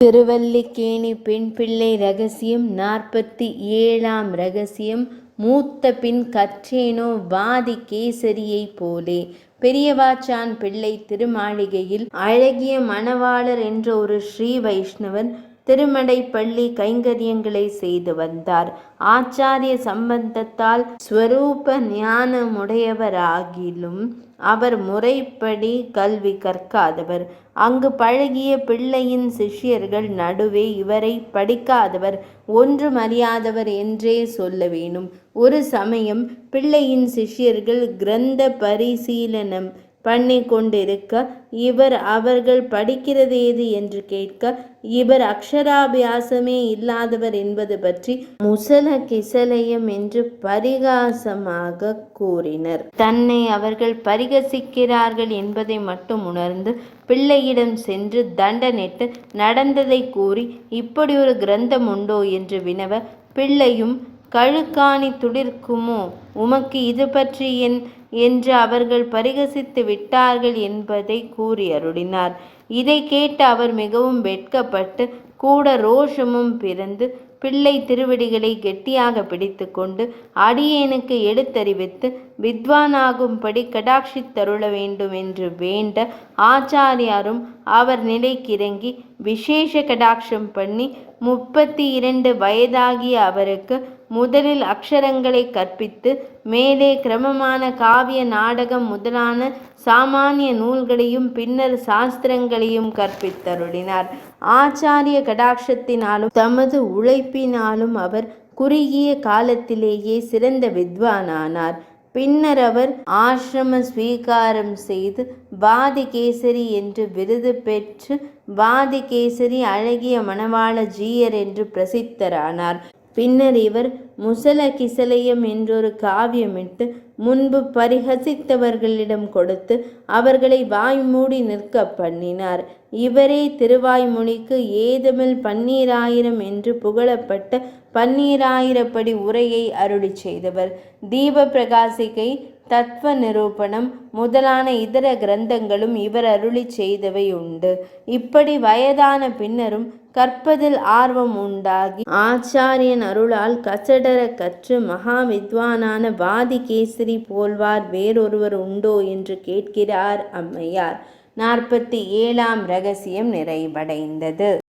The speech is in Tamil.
திருவல்லிக்கேணி பெண் பிள்ளை ரகசியம் 47ஆம் ரகசியம். மூத்த பின் கற்றேனோ வாதி கேசரியைப் போலே. பெரியவாச்சான் பிள்ளை திருமாளிகையில் அழகிய மணவாளர் என்ற ஒரு ஸ்ரீ வைஷ்ணவர் திருமடைப்பள்ளி கைங்கரியங்களை செய்து வந்தார். ஆச்சாரிய சம்பந்தத்தால் ஸ்வரூப ஞானமுடையவராகிலும் அவர் முறைப்படி கல்வி கற்காதவர். அங்கு பழகிய பிள்ளையின் சிஷ்யர்கள் நடுவே இவரை படிக்காதவர், ஒன்றும் அறியாதவர் என்றே சொல்ல வேணும். ஒரு சமயம் பிள்ளையின் சிஷ்யர்கள் கிரந்த பரிசீலனம் பண்ணி கொண்டிருக்க இவர் அவர்கள் படிக்கிறது ஏது என்று கேட்க, இவர் அக்ஷராபியாசமே இல்லாதவர் என்பது பற்றி முசல கிசலயம் என்று பரிகாசமாக கூறினர். தன்னை அவர்கள் பரிகசிக்கிறார்கள் என்பதை மட்டும் உணர்ந்து பிள்ளையிடம் சென்று தண்டனிட்டு நடந்ததை கூறி, இப்படி ஒரு கிரந்தம் உண்டோ என்று வினவ, பிள்ளையும் கழுக்காணி துளிர்க்குமோ உமக்கு இது பற்றி என்று அவர்கள் பரிகசித்து விட்டார்கள் என்பதை கூறி அருளினார். இதை கேட்டு அவர் மிகவும் வெட்கப்பட்டு கூட ரோஷமும் பிறந்து பிள்ளை திருவடிகளை கெட்டியாக பிடித்து கொண்டு அடியேனுக்கு எடுத்தறிவித்து வித்வானாகும்படி கடாட்சித்தருள வேண்டும் என்று வேண்ட, ஆச்சாரியாரும் அவர் நிலைக்கிறங்கி விசேஷ கடாட்சம் பண்ணி 32 வயதாகிய அவருக்கு முதலில் அக்ஷரங்களை கற்பித்து மேலே கிரமமான காவிய நாடகம் முதலான சாமானிய நூல்களையும் பின்னர் சாஸ்திரங்களையும் கற்பித்தருளினார். ஆச்சாரிய கடாட்சத்தினாலும் தமது உழைப்பினாலும் அவர் குறுகிய காலத்திலேயே சிறந்த வித்வானானார். பின்னர் அவர் ஆசிரம ஸ்வீகாரம் செய்து வாதிகேசரி என்று விருது பெற்று வாதிகேசரி அழகிய மணவாள ஜீயர் என்று பிரசித்தரானார். பின்னர் இவர் முசல கிசலயம் என்றொரு காவியமிட்டு முன்பு பரிகசித்தவர்களிடம் கொடுத்து அவர்களை வாய்மூடி நிற்க பண்ணினார். இவரே திருவாய்மொழிக்கு ஏதமில் 12000 என்று புகழப்பட்ட 12000 படி உரையை அருளி செய்தவர். தீப பிரகாசிகை, தத்துவ நிரூபணம் முதலான இதர கிரந்தங்களும் இவர் அருளி செய்தவை உண்டு. இப்படி வயதான பின்னரும் கற்பதில் ஆர்வம் உண்டாகி ஆச்சாரியன் அருளால் கசடர கற்று மகா வித்வானான வாதிகேசரி போல்வார் வேறொருவர் உண்டோ என்று கேட்கிறார் அம்மையார். 47ஆம் ரகசியம் நிறைவடைந்தது.